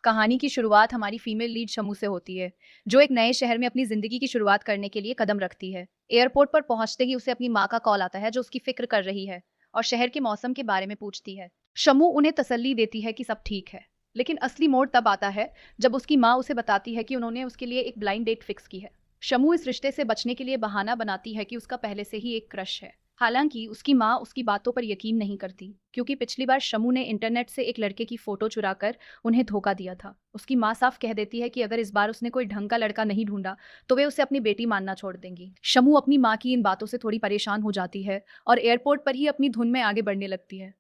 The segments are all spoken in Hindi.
कहानी की शुरुआत हमारी फीमेल लीड शमू से होती है, जो एक नए शहर में अपनी जिंदगी की शुरुआत करने के लिए कदम रखती है। एयरपोर्ट पर पहुंचते ही उसे अपनी माँ का कॉल आता है, जो उसकी फिक्र कर रही है और शहर के मौसम के बारे में पूछती है। शमू उन्हें तसल्ली देती है कि सब ठीक है, लेकिन असली मोड़ तब आता है जब उसकी माँ उसे बताती है कि उन्होंने उसके लिए एक ब्लाइंड डेट फिक्स की है। शमू इस रिश्ते से बचने के लिए बहाना बनाती है कि उसका पहले से ही एक क्रश है। हालांकि उसकी माँ उसकी बातों पर यकीन नहीं करती, क्योंकि पिछली बार शमू ने इंटरनेट से एक लड़के की फोटो चुराकर उन्हें धोखा दिया था। उसकी माँ साफ कह देती है कि अगर इस बार उसने कोई ढंग का लड़का नहीं ढूंढा तो वे उसे अपनी बेटी मानना छोड़ देंगी। शमू अपनी माँ की इन बातों से थोड़ी परेशान हो जाती है और एयरपोर्ट पर ही अपनी धुन में आगे बढ़ने लगती है।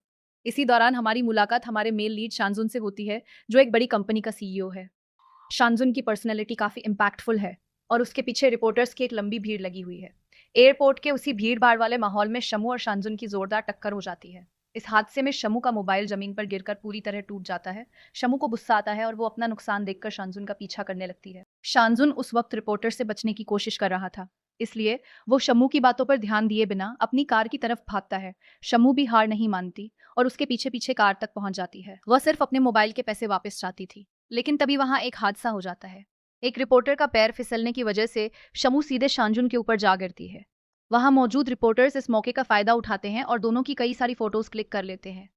इसी दौरान हमारी मुलाकात हमारे मेल लीड शानजुन से होती है, जो एक बड़ी कंपनी का सीईओ है। शानजुन की पर्सनैलिटी काफ़ी इम्पैक्टफुल है और उसके पीछे रिपोर्टर्स की एक लंबी भीड़ लगी हुई है। एयरपोर्ट के उसी भीड़ भाड़ वाले माहौल में शमू और शानजुन की जोरदार टक्कर हो जाती है। इस हादसे में शमू का मोबाइल जमीन पर गिरकर पूरी तरह टूट जाता है। शमू को गुस्सा आता है और वो अपना नुकसान देखकर शानजुन का पीछा करने लगती है। शानजुन उस वक्त रिपोर्टर से बचने की कोशिश कर रहा था, इसलिए वो शमू की बातों पर ध्यान दिए बिना अपनी कार की तरफ भागता है। शमू भी हार नहीं मानती और उसके पीछे पीछे कार तक पहुंच जाती है। वह सिर्फ अपने मोबाइल के पैसे वापस चाहती थी, लेकिन तभी वहां एक हादसा हो जाता है। एक रिपोर्टर का पैर फिसलने की वजह से शमू सीधे शानजुन के ऊपर जा गिरती है। वहां मौजूद रिपोर्टर्स इस मौके का फायदा उठाते हैं और दोनों की कई सारी फोटोज क्लिक कर लेते हैं।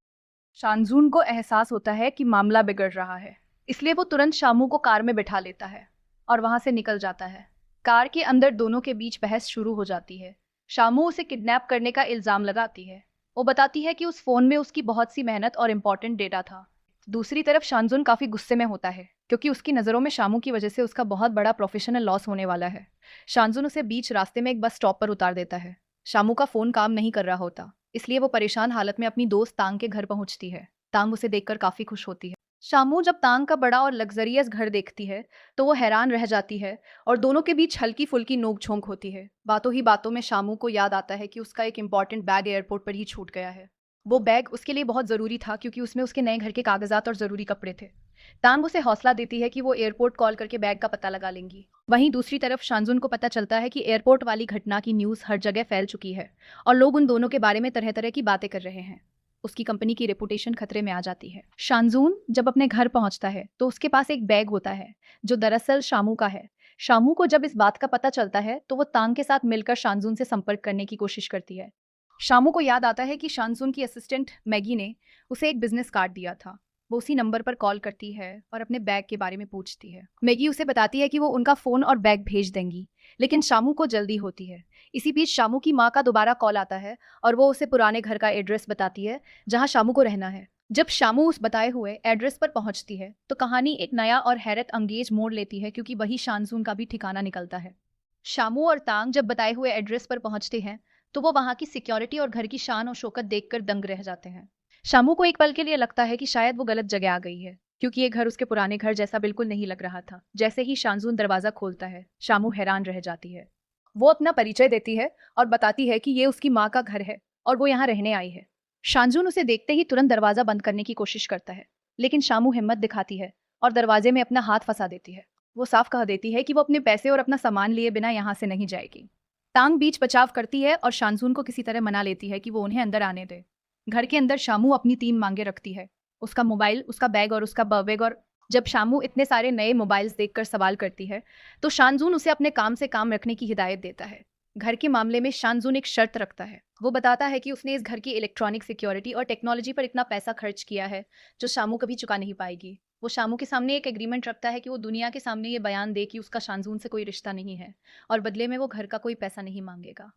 शानजुन को एहसास होता है कि मामला बिगड़ रहा है, इसलिए वो तुरंत शामू को कार में बिठा लेता है और वहां से निकल जाता है। कार के अंदर दोनों के बीच बहस शुरू हो जाती है। शामू उसे किडनैप करने का इल्जाम लगाती है। वो बताती है कि उस फोन में उसकी बहुत सी मेहनत और इम्पोर्टेंट डेटा था। दूसरी तरफ शानजुन काफी गुस्से में होता है, क्योंकि उसकी नज़रों में शामू की वजह से उसका बहुत बड़ा प्रोफेशनल लॉस होने वाला है। शानजुन उसे बीच रास्ते में एक बस स्टॉप पर उतार देता है। शामू का फोन काम नहीं कर रहा होता, इसलिए वो परेशान हालत में अपनी दोस्त तांग के घर पहुंचती है। तांग उसे देखकर काफी खुश होती है। शामू जब तांग का बड़ा और लग्जरियस घर देखती है तो वो हैरान रह जाती है और दोनों के बीच हल्की फुल्की नोक झोंक होती है। बातों ही बातों में शामू को याद आता है कि उसका एक इंपॉर्टेंट बैग एयरपोर्ट पर ही छूट गया है। वो बैग उसके लिए बहुत ज़रूरी था, क्योंकि उसमें उसके नए घर के कागजात और ज़रूरी कपड़े थे। तांग उसे हौसला देती है कि वो एयरपोर्ट कॉल करके बैग का पता लगा लेंगी। वहीं दूसरी तरफ शानजुन को पता चलता है कि एयरपोर्ट वाली घटना की न्यूज़ हर जगह फैल चुकी है और लोग उन दोनों के बारे में तरह तरह की बातें कर रहे हैं। उसकी कंपनी की रेपुटेशन खतरे में आ जाती है। शानजुन जब अपने घर पहुंचता है तो उसके पास एक बैग होता है, जो दरअसल शामू का है। शामू को जब इस बात का पता चलता है तो वो तांग के साथ मिलकर शानजुन से संपर्क करने की कोशिश करती है। शामू को याद आता है कि शानजुन की असिस्टेंट मैगी ने उसे एक बिजनेस कार्ड दिया था। वो उसी नंबर पर कॉल करती है और अपने बैग के बारे में पूछती है। मैगी उसे बताती है कि वो उनका फ़ोन और बैग भेज देंगी, लेकिन शामू को जल्दी होती है। इसी बीच शामू की माँ का दोबारा कॉल आता है और वो उसे पुराने घर का एड्रेस बताती है, जहाँ शामू को रहना है। जब शामू उस बताए हुए एड्रेस पर पहुंचती है तो कहानी एक नया और हैरत अंगेज मोड़ लेती है, क्योंकि वही शानजुन का भी ठिकाना निकलता है। शामू और तांग जब बताए हुए एड्रेस पर पहुंचते हैं तो वो वहां की सिक्योरिटी और घर की शान और शौकत देखकर दंग रह जाते हैं। शामू को एक पल के लिए लगता है कि शायद वो गलत जगह आ गई है, क्योंकि ये घर उसके पुराने घर जैसा बिल्कुल नहीं लग रहा था। जैसे ही शानजून दरवाजा खोलता है, शामू हैरान रह जाती है। वो अपना परिचय देती है और बताती है कि ये उसकी माँ का घर है और वो यहाँ रहने आई है। शानजून उसे देखते ही तुरंत दरवाजा बंद करने की कोशिश करता है, लेकिन शामू हिम्मत दिखाती है और दरवाजे में अपना हाथ फंसा देती है। वो साफ कह देती है कि वो अपने पैसे और अपना सामान लिए बिना यहाँ से नहीं जाएगी। तांग बीच बचाव करती है और शानजून को किसी तरह मना लेती है कि वो उन्हें अंदर आने दे। घर के अंदर शामू अपनी 3 मांगे रखती है, उसका मोबाइल, उसका बैग और उसका बैग। और जब शामू इतने सारे नए मोबाइल्स देखकर सवाल करती है तो शानजून उसे अपने काम से काम रखने की हिदायत देता है। घर के मामले में शानजून एक शर्त रखता है। वो बताता है कि उसने इस घर की इलेक्ट्रॉनिक सिक्योरिटी और टेक्नोलॉजी पर इतना पैसा खर्च किया है जो शामू कभी चुका नहीं पाएगी। वो शामू के सामने एक एग्रीमेंट रखता है कि वो दुनिया के सामने ये बयान दे कि उसका शानजून से कोई रिश्ता नहीं है और बदले में वो घर का कोई पैसा नहीं मांगेगा।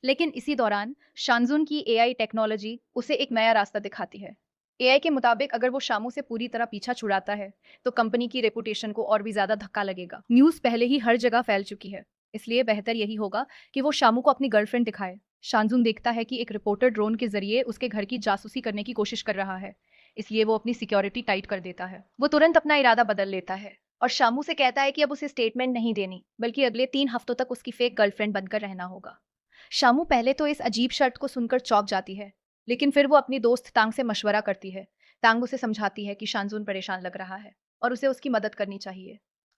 लेकिन इसी दौरान शानजुन की एआई टेक्नोलॉजी उसे एक नया रास्ता दिखाती है। एआई के मुताबिक अगर वो शामू से पूरी तरह पीछा छुड़ाता है तो कंपनी की रेपुटेशन को और भी ज्यादा धक्का लगेगा। न्यूज़ पहले ही हर जगह फैल चुकी है, इसलिए बेहतर यही होगा कि वो शामू को अपनी गर्लफ्रेंड दिखाए। शानजुन देखता है कि एक रिपोर्टर ड्रोन के जरिए उसके घर की जासूसी करने की कोशिश कर रहा है, इसलिए वो अपनी सिक्योरिटी टाइट कर देता है। वो तुरंत अपना इरादा बदल लेता है और शामू से कहता है कि अब उसे स्टेटमेंट नहीं देनी, बल्कि अगले 3 हफ्तों तक उसकी फेक गर्लफ्रेंड बनकर रहना होगा। शामू पहले तो इस अजीब शर्त को सुनकर चौंक जाती है, लेकिन फिर वो अपनी दोस्त तांग से मशवरा करती है। तांग उसे समझाती है कि शानजून परेशान लग रहा है और उसे उसकी मदद करनी चाहिए।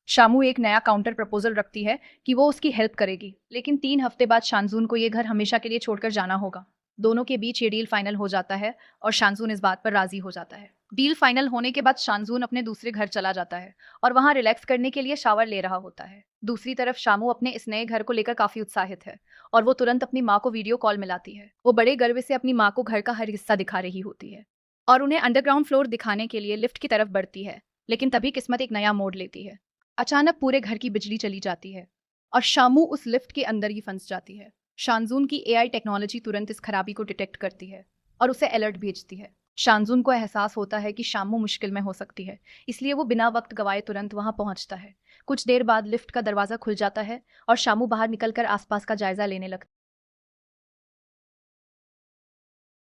शामू एक नया काउंटर प्रपोजल रखती है कि वो उसकी हेल्प करेगी, लेकिन 3 हफ्ते बाद शानजून को ये घर हमेशा के लिए छोड़कर जाना होगा। दोनों के बीच ये डील फाइनल हो जाता है और शानजून इस बात पर राजी हो जाता है। डील फाइनल होने के बाद शानजून अपने दूसरे घर चला जाता है और वहां रिलैक्स करने के लिए शावर ले रहा होता है। दूसरी तरफ शामू अपने इस नए घर को लेकर काफी उत्साहित है और वो तुरंत अपनी माँ को वीडियो कॉल मिलाती है। वो बड़े गर्व से अपनी माँ को घर का हर हिस्सा दिखा रही होती है और उन्हें अंडरग्राउंड फ्लोर दिखाने के लिए लिफ्ट की तरफ बढ़ती है। लेकिन तभी किस्मत एक नया मोड़ लेती है। अचानक पूरे घर की बिजली चली जाती है और शामू उस लिफ्ट के अंदर ही फंस जाती है। शानजून की एआई टेक्नोलॉजी तुरंत इस खराबी को डिटेक्ट करती है और उसे अलर्ट भेजती है। शानजून को एहसास होता है कि शामू मुश्किल में हो सकती है, इसलिए वो बिना वक्त गवाए तुरंत वहां पहुंचता है। कुछ देर बाद लिफ्ट का दरवाजा खुल जाता है और शामू बाहर निकलकर आसपास का जायजा लेने लगता है।